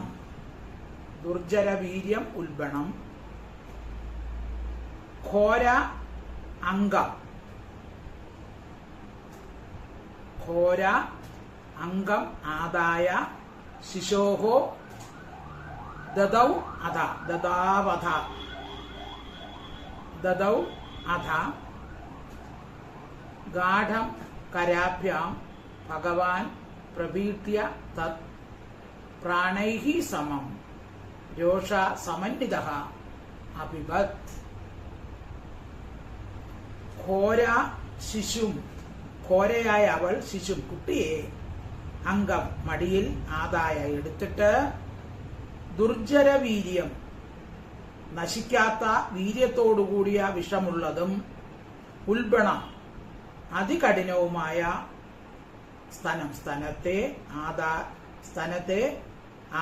ദുർജരവീര്യം ഉൽബണം ഘോര അംഗം ആദായ ശിശോഹോ ദദാവധ ഗാഢം കരാഭ്യാം ഭഗവാൻ പ്രപീട്യ തത് പ്രാണൈഃ സമം രോഷ സമന്വിതഃ അപിബത്. ഘോര ശിശും ഘോരയായ അവൾ ശിശും കുട്ടിയെ അംഗം മടിയിൽ ആദായ എടുത്തിട്ട് ദുർജരവീര്യം നശിക്കാത്ത വീര്യത്തോടുകൂടിയ വിഷമുള്ളതും ഉൽബണം അതികഠിനവുമായ സ്തനത്തെ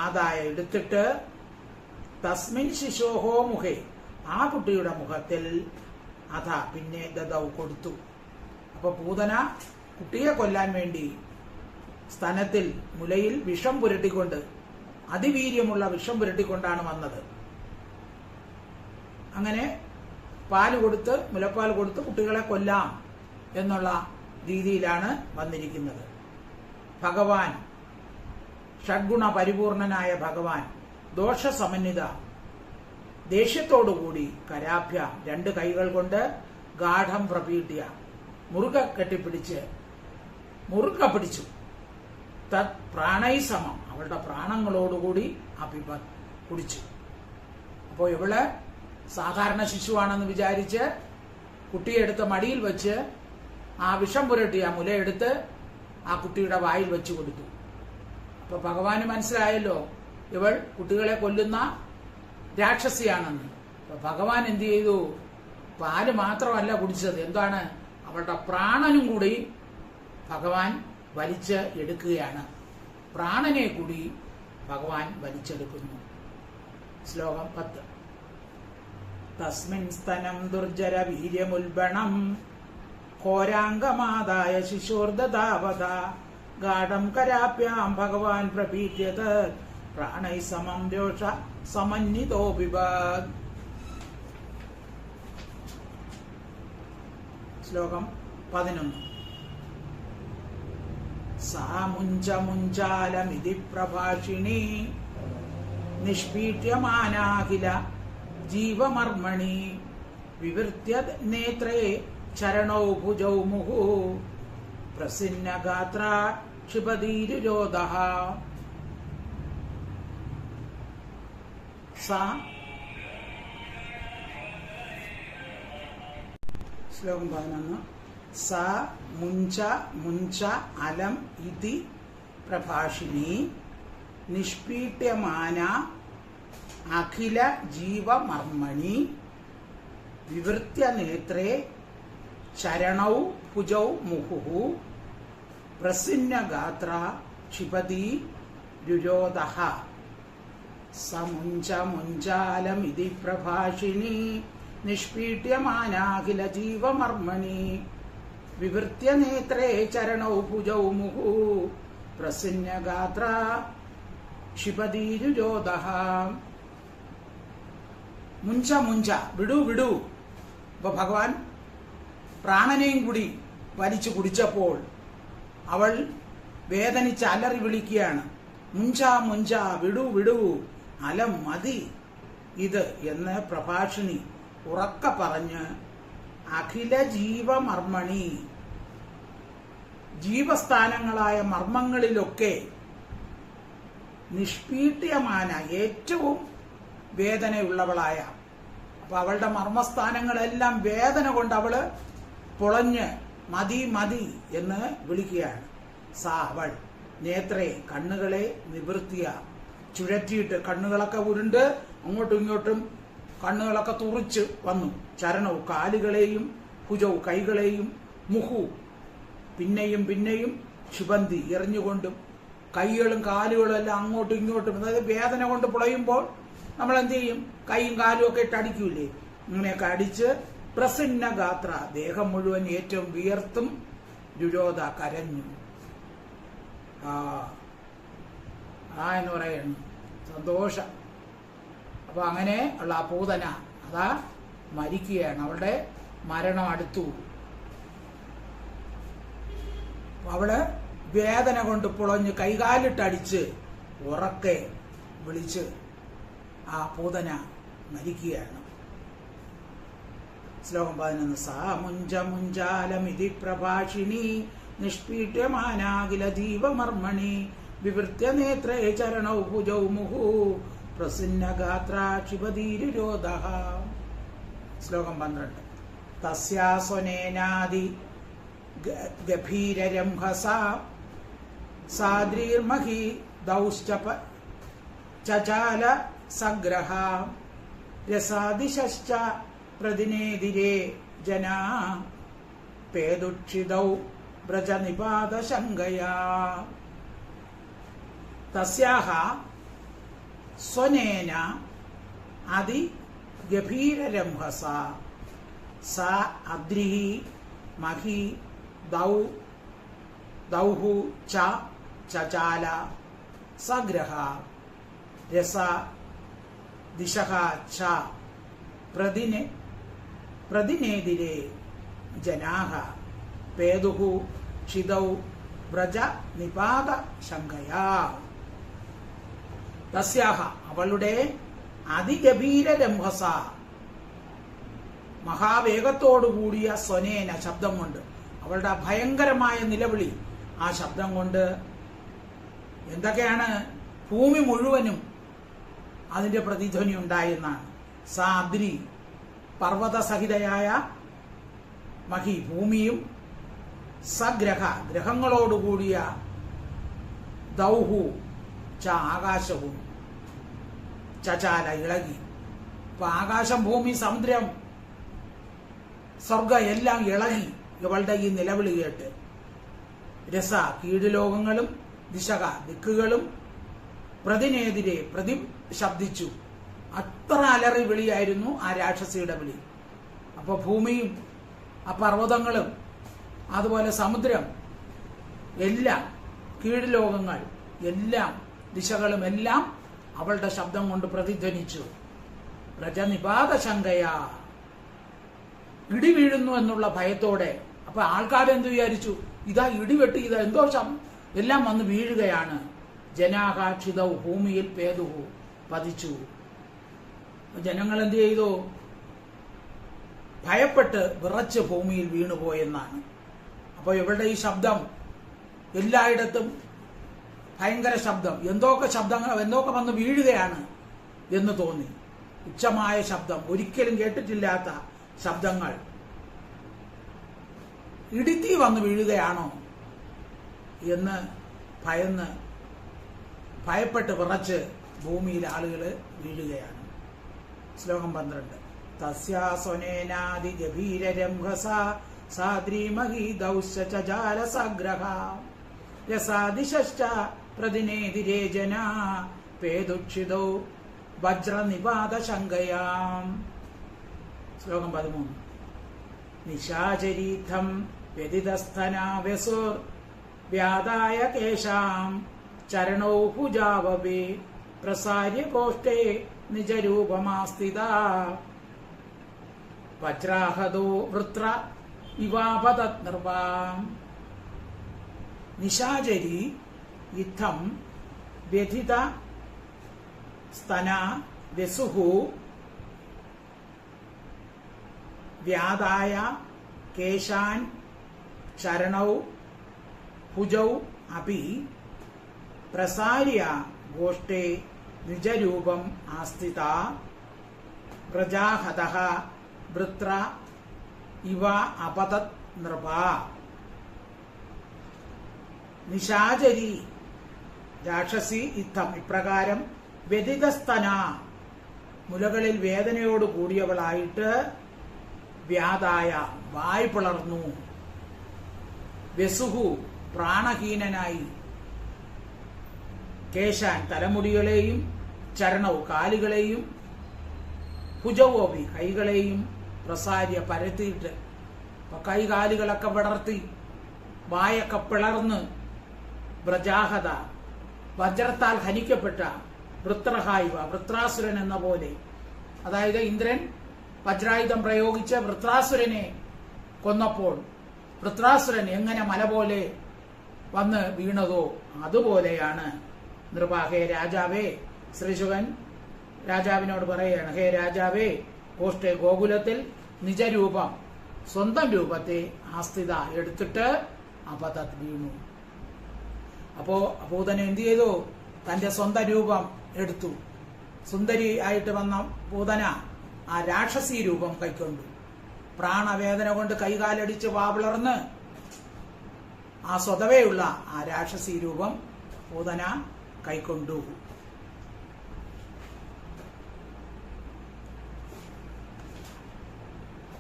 ആദായ എടുത്തിട്ട് തസ്മിൻ ശിശോഹോ മുഖേ ആ കുട്ടിയുടെ മുഖത്തിൽ പിന്നെ ദദൗ കൊടുത്തു. അപ്പൊ പൂതന കുട്ടിയെ കൊല്ലാൻ വേണ്ടി സ്തനത്തിൽ മുലയിൽ വിഷം പുരട്ടിക്കൊണ്ട് അതിവീര്യമുള്ള വിഷം പുരട്ടിക്കൊണ്ടാണ് വന്നത്. അങ്ങനെ മുലപ്പാൽ കൊടുത്ത് കുട്ടികളെ കൊല്ലാം എന്നുള്ള രീതിയിലാണ് വന്നിരിക്കുന്നത്. ഭഗവാൻ, ഷഡ്ഗുണ പരിപൂർണനായ ഭഗവാൻ, ദോഷസമന്വിത, ദേഷ്യത്തോടുകൂടി കരാഭ്യ, രണ്ട് കൈകൾ കൊണ്ട് ഗാഠം പ്രപീഡ്യ, മുറുകെ കെട്ടിപ്പിടിച്ച് മുറുകെ പിടിച്ചു. തത് പ്രാണൈസമം, അവളുടെ പ്രാണങ്ങളോടുകൂടി അപിബത്, കുടിച്ചു. അപ്പോൾ ഇവള് സാധാരണ ശിശുവാണെന്ന് വിചാരിച്ച് കുട്ടിയെടുത്ത് മടിയിൽ വെച്ച് ആ വിഷം പുരട്ടിയ മുലയെടുത്ത് ആ കുട്ടിയുടെ വായിൽ വെച്ചു കൊടുത്തു. അപ്പൊ ഭഗവാന് മനസ്സിലായല്ലോ ഇവൾ കുട്ടികളെ കൊല്ലുന്ന രാക്ഷസിയാണെന്ന്. അപ്പൊ ഭഗവാൻ എന്ത് ചെയ്തു? പാല് മാത്രമല്ല കുടിച്ചത്, എന്താണ്, അവളുടെ പ്രാണനും കൂടി ഭഗവാൻ വലിച്ച് എടുക്കുകയാണ്. പ്രാണനെ കൂടി ഭഗവാൻ വലിച്ചെടുക്കുന്നു. ശ്ലോകം 10. തസ്മിൻ സ്തനം ദുർജര വീര്യമുൽബണം ഘോരാംഗമാദായ ശിശോർദാവത ഗാഢം കരാപ്യാം ഭഗവാൻ പ്രപീഡ്യത് പ്രാണൈ സമം ദോഷ സമന്വിതോ വിഭാഗ്. ശ്ലോകം 11. സാ മുഞ്ച മുഞ്ചാലമിതി പ്രഭാഷിണി നിഷ്പീഡ്യമാനാഖില ജീവമർമ്മണി വിവൃത്യ നേത്രേ ചരണൗ ഭുജൗ മുഹു പ്രസിന്നഗാത്ര ക്ഷിപതീരുരോധഃ. ശ്ലോകം 11. സ മുഞ്ച മുഞ്ച അലം ഇതി പ്രഭാഷിണി നിഷ്പീഡ്യമാന അഖില ജീവമർമ്മണി വിവൃത്യ നേത്രേ ചരണൗ ഭുജൗ മുഹു പ്രസിന്നഗാത്ര ക്ഷിപതി രുരോധഃ. സ മുഞ്ച മുഞ്ചാലമിതി പ്രഭാഷിണി നിഷ്പീഡ്യമാനാഖില ജീവമർമ്മണി വിവൃത്യ നേത്രേ ചരണൗ ഭുജൗ മുഹു പ്രസിന്നഗാത്ര ക്ഷിപതീരുരോധഃ. മുഞ്ച മുഞ്ച, വിടൂ വിടൂ. അപ്പൊ ഭഗവാൻ പ്രാണനെയും കൂടി വലിച്ചു കുടിച്ചപ്പോൾ അവൾ വേദനിച്ച് അലറി വിളിക്കുകയാണ്. മുഞ്ച മുഞ്ച, വിടൂ വിടൂ, അലം മതി ഇത് എന്ന് പ്രഭാഷിണി ഉറക്ക പറഞ്ഞ് അഖില ജീവമർമ്മണി, ജീവസ്ഥാനങ്ങളായ മർമ്മങ്ങളിലൊക്കെ നിഷ്പീഡ്യമാന, ഏറ്റവും വേദനയുള്ളവളായ, അപ്പൊ അവളുടെ മർമ്മസ്ഥാനങ്ങളെല്ലാം വേദന കൊണ്ട് അവള് പൊളഞ്ഞ് മതി മതി എന്ന് വിളിക്കുകയാണ്. സാ, അവൾ, നേത്രേ, കണ്ണുകളെ നിവൃത്തിയ, ചുഴറ്റിയിട്ട് കണ്ണുകളൊക്കെ ഉരുണ്ട് അങ്ങോട്ടും ഇങ്ങോട്ടും കണ്ണുകളൊക്കെ തുറിച്ച് വന്നു. ചരണവും, കാലുകളെയും, ഭുജവും, കൈകളെയും, മുഹു, പിന്നെയും പിന്നെയും, ക്ഷുബന്തി, എറിഞ്ഞുകൊണ്ടും, കൈകളും കാലുകളും എല്ലാം അങ്ങോട്ടും ഇങ്ങോട്ടും, അതായത് വേദന കൊണ്ട് പുളയുമ്പോൾ നമ്മൾ എന്ത് ചെയ്യും? കൈയും കാലും ഒക്കെ ഇട്ട് അടിക്കൂലേ? ഇങ്ങനെയൊക്കെ അടിച്ച് പ്രസന്ന ഗാത്ര, ദേഹം മുഴുവൻ ഏറ്റവും വിയർത്തും രുരോധ, കരഞ്ഞു. എന്ന് പറയുന്നു സന്തോഷം. അപ്പൊ അങ്ങനെ ഉള്ള ആ പൂതന അതാ മരിക്കുകയാണ്. അവളുടെ മരണം അടുത്തു. അവള് വേദന കൊണ്ട് പുളഞ്ഞ് കൈകാലിട്ടടിച്ച് ഉറക്കെ വിളിച്ച് ആ പൂതന മരിക്കുകയാണ്. ശ്ലോകം 11. സാ മുഞ്ച മുഞ്ചാലമിതി പ്രഭാഷിണി നിഷ്പീഡ്യമാനാഖില ജീവമർമ്മണി വിവൃത്യ നേത്രേ ചരണൗ ഭുജൗ മുഹു പ്രസിന്നഗാത്ര ക്ഷിപതീരുരോധഃ. ശ്ലോകം 12. തസ്യാസ്വനേനാദി ഗഭീരരംഹസാ സാദ്രീർമഹി ദൗശ്ചപ ചചാല സഗ്രഹ രസാദിശ്ച പ്രതിനേദിരേ ജനാ പേദുക്ഷിതൗ വ്രജനിപാതശങ്കയാ. തസ്യാഹ സ്വനേന അതി ഗഭീരരംഹസ സ അദ്രിഹി മഹി ദൗഹു ച ചചാല സഗ്രഹ രസ ദിശഃ ച പ്രതിനേദിരേ ജനാഃ പേതുഃ ക്ഷിതൗ വ്രജ നിപാത ശങ്കയാ. തസ്യാഹ അവളുടെ അതിഗഭീര രംഭസ മഹാവേഗത്തോടുകൂടിയ സ്വനേന ശബ്ദം കൊണ്ട്, അവളുടെ ഭയങ്കരമായ നിലവിളി ആ ശബ്ദം കൊണ്ട് എന്തൊക്കെയാണ് ഭൂമി മുഴുവനും അതിന്റെ പ്രതിധ്വനി ഉണ്ടായെന്നാണ്. സാദ്രി പർവ്വതസഹിതയായ മഹി ഭൂമിയും സഗ്രഹ ഗ്രഹങ്ങളോടുകൂടിയ ദൗഹു ച ആകാശവും ചചാല ഇളകി. ഇപ്പൊ ആകാശം, ഭൂമി, സമുദ്രം, സ്വർഗ എല്ലാം ഇളകി ഇവളുടെ ഈ നിലവിളി കേട്ട്. രസ കീഴുലോകങ്ങളും ദിശക ദിക്കുകളും പ്രതിനെതിരെ പ്രതി ശബ്ദിച്ചു. അത്ര അലറി വിളിയായിരുന്നു ആ രാക്ഷസിയുടെ വിളി. അപ്പൊ ഭൂമിയും ആ പർവ്വതങ്ങളും അതുപോലെ സമുദ്രം എല്ലാം, കീഴുലോകങ്ങൾ എല്ലാം, ദിശകളും എല്ലാം അവളുടെ ശബ്ദം കൊണ്ട് പ്രതിധ്വനിച്ചു. രജനിപാത ശങ്കയാ, ഇടി വീഴുന്നു എന്നുള്ള ഭയത്തോടെ. അപ്പൊ ആൾക്കാരെന്ത് വിചാരിച്ചു? ഇതാ ഇടിവെട്ടി, ഇതാ എന്തോ എല്ലാം വന്ന് വീഴുകയാണ്. ജനാകാക്ഷിതവും ഭൂമിയിൽ പേതുഹു പതിച്ചു. ജനങ്ങൾ എന്ത് ചെയ്തു? ഭയപ്പെട്ട് വിറച്ച് ഭൂമിയിൽ വീണുപോയെന്നാണ്. അപ്പോൾ ഇവളുടെ ഈ ശബ്ദം എല്ലായിടത്തും ഭയങ്കര ശബ്ദം, എന്തൊക്കെ വന്ന് വീഴുകയാണ് എന്ന് തോന്നി. ഉച്ചമായ ശബ്ദം, ഒരിക്കലും കേട്ടിട്ടില്ലാത്ത ശബ്ദങ്ങൾ. ഇടിത്തീ വന്ന് വീഴുകയാണോ എന്ന് ഭയപ്പെട്ട് വിറച്ച് ഭൂമിയിൽ ആളുകൾ വീഴുകയാണ്. ശ്ലോകം 12. തസ്യാസ്വനേനാദി ഗഭീരരംഭസ സാദ്രീമഹി ദൗശ്ചജാലസഗ്രഹ രസാദിശ്ച പ്രതിനേതിരേ ജനാ പേതുക്ഷിതോ വജ്രനിപാത ശങ്കയാം. ശ്ലോകം 13. നിശാചരീഥം വ്യതിതസ്ഥനാവ്യസുർ വ്യാദായ കേശാം ചരണൗ ഭുജാവവേ പ്രസാര്യ കോഷ്ഠേ നിജരൂപമാസ്ഥിത വജ്രാഹതോ വൃത്ര ഇവാപതത് നിർവാം. നിശാചരി യുദ്ധം വ്യഥിത സ്തന വ്യസുഹു വ്യാദായ കേശാൻ ചരണൗ ഭുജൗ അപി പ്രസാര്യ ഗോഷ്ഠേ നിജരൂപം ആസ്ഥിത പ്രജാഹതഃ വൃത്ര ഇവ അപതത് നൃപ. നിശാചരി രാക്ഷസി യുദ്ധം ഇപ്രകാരം വ്യതിതസ്തന മുലകളിൽ വേദനയോട് കൂടിയവളായിട്ട് വ്യാദായ വായ് പിളർന്നു, വ്യസുഹു പ്രാണഹീനനായി, കേശാൻ തലമുടികളെയും ചരണവും കാലുകളെയും ഭുജവോപി കൈകളെയും പ്രസാര്യ പരത്തിയിട്ട്, കൈകാലുകളൊക്കെ വിടർത്തി വായൊക്കെ പിളർന്ന് വ്രജാഹത വജ്രത്താൽ ഹനിക്കപ്പെട്ട വൃത്രഹായിവ വൃത്രാസുരൻ എന്ന പോലെ, അതായത് ഇന്ദ്രൻ വജ്രായുധം പ്രയോഗിച്ച് വൃത്രാസുരനെ കൊന്നപ്പോൾ വൃത്രാസുരൻ എങ്ങനെ മല പോലെ വന്ന് വീണതോ അതുപോലെയാണ് നൃപ. ഹേ രാജാവേ, ശ്രീശുകൻ രാജാവിനോട് പറയുകയാണ്, ഹേ രാജാവേ, ഗോഷ്ഠേ ഗോകുലത്തിൽ നിജരൂപം സ്വന്തം രൂപത്തെ ആസ്ഥിത എടുത്തിട്ട് അപതത് വീണു. അപ്പോ പൂതന എന്ത് ചെയ്തു? തന്റെ സ്വന്തം രൂപം എടുത്തു. സുന്ദരി ആയിട്ട് വന്ന പൂതന ആ രാക്ഷസി രൂപം കൈക്കൊണ്ടു. പ്രാണവേദന കൊണ്ട് കൈകാലടിച്ച് വാവിളർന്ന് ആ സ്വതവേയുള്ള ആ രാക്ഷസി രൂപം പൂതന കൈക്കൊണ്ടു.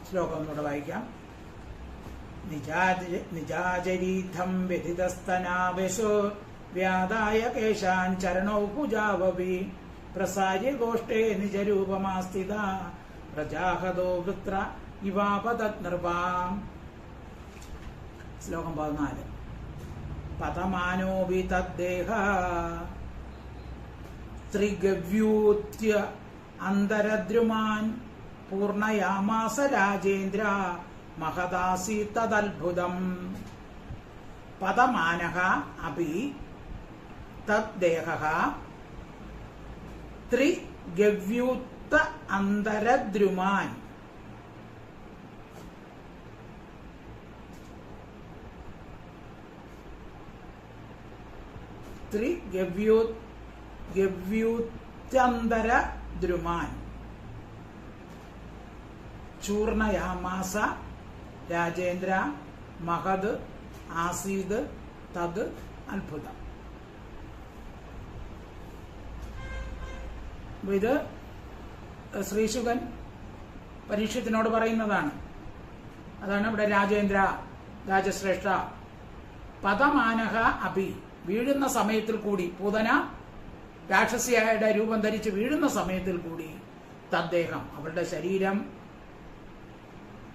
ശ്ലോകം ഒന്നുകൂടെ വായിക്കാം. നിജാചരീഥം വ്യതിതസ്തനാവശോ വ്യാദായ കേശാൻ ചരണൗ ഭുജാവപി പ്രസാര്യ ഗോഷ്ഠേ നിജരൂപമാസ്ഥിത പ്രജാഹതോ വൃത്ര ഇവാപതത് നൃപാം. ശ്ലോകം 14. പതമാനോപി തദ്ദേഹ ത്രിഗവ്യൂത്യ അന്തരദ്രുമാൻ പൂർണയാമാസ രാജേന്ദ്ര മഹദാസി തദത്ഭുതം. പദമാനഃ അപി തദ്ദേഹഃ ത്രിഗവ്യൂത്ത അന്തരദ്രുമാൻ ത്രിഗവ്യൂത്യന്തരദ്രുമാൻ ചൂർണയാമാസ രാജേന്ദ്ര മഹത് ആസീത് തത് അത്ഭുതം. ഇത് ശ്രീശുകൻ പരീക്ഷത്തിനോട് പറയുന്നതാണ്. അതാണ് ഇവിടെ രാജേന്ദ്ര, രാജശ്രേഷ്ഠ, പദമാനഃ അപി, വീഴുന്ന സമയത്തിൽ കൂടി, പൂതന രാക്ഷസിയായുടെ രൂപം ധരിച്ച് വീഴുന്ന സമയത്തിൽ കൂടി, തദ്ദേഹം അവരുടെ ശരീരം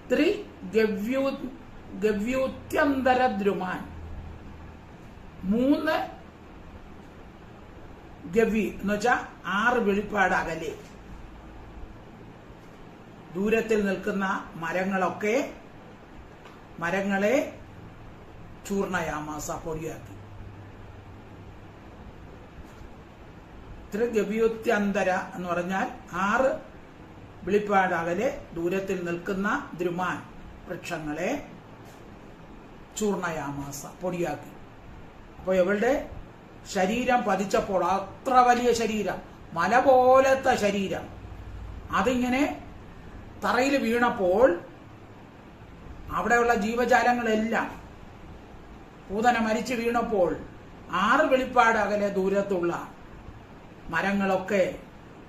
ത്രിഗവ്യൂത്യന്തരദ്രുമാൻ, 3 ഗവി എന്ന് വെച്ചാൽ 6 വെളിപ്പാട് അകലെ ദൂരത്തിൽ നിൽക്കുന്ന മരങ്ങളെ ചൂർണയാമാസ, പൊടിയാക്കി. ത്രിഗവ്യൂത്യന്തര എന്ന് പറഞ്ഞാൽ 6 വെളിപ്പാട് അകലെ ദൂരത്തിൽ നിൽക്കുന്ന ദ്രുമാൻ വൃക്ഷങ്ങളെ ചൂർണയാമാസ, പൊടിയാക്കി. അപ്പോൾ ഇവളുടെ ശരീരം പതിച്ചപ്പോൾ, അത്ര വലിയ ശരീരം, മല പോലത്തെ ശരീരം, അതിങ്ങനെ തറയിൽ വീണപ്പോൾ അവിടെയുള്ള ജീവജാലങ്ങളെല്ലാം, പൂതന മരിച്ചു വീണപ്പോൾ 6 വെളിപ്പാട് അകലെ ദൂരത്തുള്ള മരങ്ങളൊക്കെ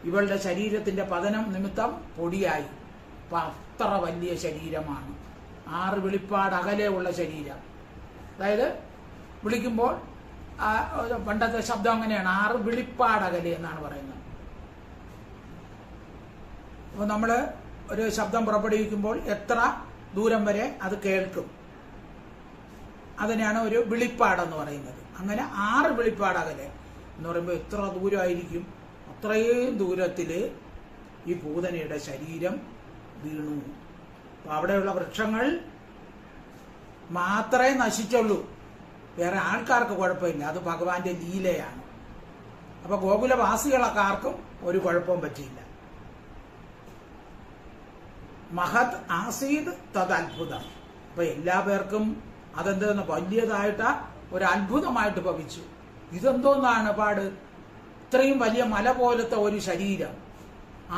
ഇവളുടെ ശരീരത്തിന്റെ പതനം നിമിത്തം പൊടിയായി. അപ്പൊ അത്ര വലിയ ശരീരമാണ്, 6 വെളിപ്പാട് അകലെ ഉള്ള ശരീരം. അതായത് വിളിക്കുമ്പോൾ പണ്ടത്തെ ശബ്ദം അങ്ങനെയാണ്, 6 വെളിപ്പാട് അകലെ എന്നാണ് പറയുന്നത്. അപ്പൊ നമ്മള് ഒരു ശബ്ദം പുറപ്പെടുവിക്കുമ്പോൾ എത്ര ദൂരം വരെ അത് കേൾക്കും, അതിനാണ് ഒരു വെളിപ്പാടെന്ന് പറയുന്നത്. അങ്ങനെ 6 വെളിപ്പാട് അകലെ എന്ന് പറയുമ്പോൾ എത്ര ദൂരമായിരിക്കും? അത്രയും ദൂരത്തില് ഈ പൂതനയുടെ ശരീരം വീണു. അപ്പൊ അവിടെയുള്ള വൃക്ഷങ്ങൾ മാത്രമേ നശിച്ചുള്ളൂ, വേറെ ആൾക്കാർക്ക് കുഴപ്പമില്ല. അത് ഭഗവാന്റെ ലീലയാണ്. അപ്പൊ ഗോകുലവാസികളൊക്കെ ആർക്കും ഒരു കുഴപ്പവും പറ്റിയില്ല. മഹത് ആസീത് തത് അത്ഭുതം. അപ്പൊ എല്ലാ പേർക്കും അതെന്തെന്ന് വലിയതായിട്ട് ഒരു അത്ഭുതമായിട്ട് ഭവിച്ചു. ഇതെന്തോന്നാണ് പാട്? ഇത്രയും വലിയ മല പോലത്തെ ഒരു ശരീരം,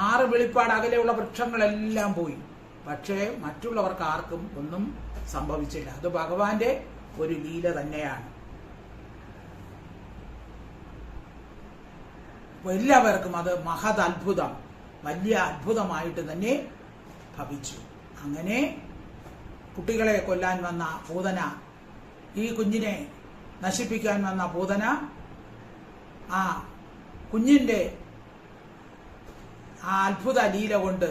6 വെളിപ്പാട് അകലെയുള്ള വൃക്ഷങ്ങളെല്ലാം പോയി, പക്ഷേ മറ്റുള്ളവർക്ക് ആർക്കും ഒന്നും സംഭവിച്ചില്ല. അത് ഭഗവാന്റെ ഒരു ലീല തന്നെയാണ്. എല്ലാവർക്കും അത് മഹത് അത്ഭുതം, വലിയ അത്ഭുതമായിട്ട് തന്നെ ഭവിച്ചു. അങ്ങനെ കുട്ടികളെ കൊല്ലാൻ വന്ന പൂതന, ഈ കുഞ്ഞിനെ നശിപ്പിക്കാൻ വന്ന പൂതന, ആ കുഞ്ഞിന്റെ ആ അത്ഭുത ലീല കൊണ്ട്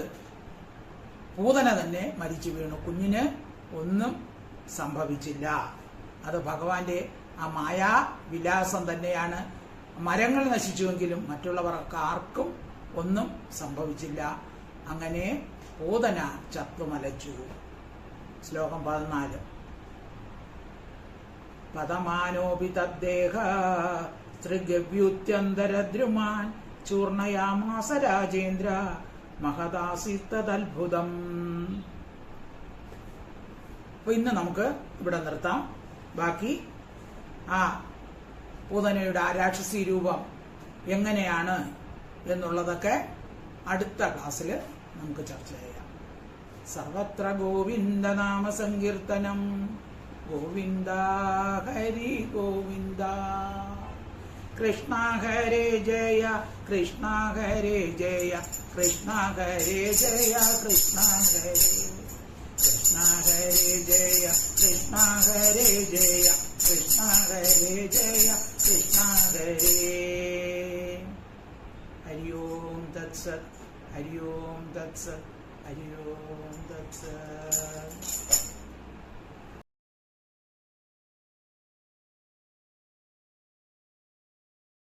പൂതന തന്നെ മരിച്ചു വീണു. കുഞ്ഞിന് ഒന്നും സംഭവിച്ചില്ല. അത് ഭഗവാന്റെ ആ മായാവിലാസം തന്നെയാണ്. മരങ്ങൾ നശിച്ചുവെങ്കിലും മറ്റുള്ളവർക്ക് ആർക്കും ഒന്നും സംഭവിച്ചില്ല. അങ്ങനെ പൂതന ചത്തുമലച്ചു. ശ്ലോകം 14. പദമാനോപി തദ്ദേഹ ത്രിഗവ്യൂത്യന്തരദ്രുമാൻ ചൂർണയാമാസ രാജേന്ദ്ര മഹദാസിത്തദ്ഭുതം. അപ്പൊ ഇന്ന് നമുക്ക് ഇവിടെ നിർത്താം. ബാക്കി ആ പൂതനയുടെ ആ രാക്ഷസി രൂപം എങ്ങനെയാണ് എന്നുള്ളതൊക്കെ അടുത്ത ക്ലാസ്സിൽ നമുക്ക് ചർച്ച ചെയ്യാം. സർവത്ര ഗോവിന്ദ നാമ സങ്കീർത്തനം. ഗോവിന്ദ ഹരി ഗോവിന്ദ. കൃഷ്ണ ഹരേ ജയ കൃഷ്ണ ഹരേ ജയ കൃഷ്ണ ഹരേ ജയ കൃഷ്ണ ഹരേ കൃഷ്ണ ഹരേ ജയ കൃഷ്ണ ഹരേ ജയ കൃഷ്ണ ഹരേ ജയ കൃഷ്ണ ഹരേ. ഹരി ഓം തത്സത്. ഹരി ഓം തത്സത്. ഹരി ഓം തത്സത്.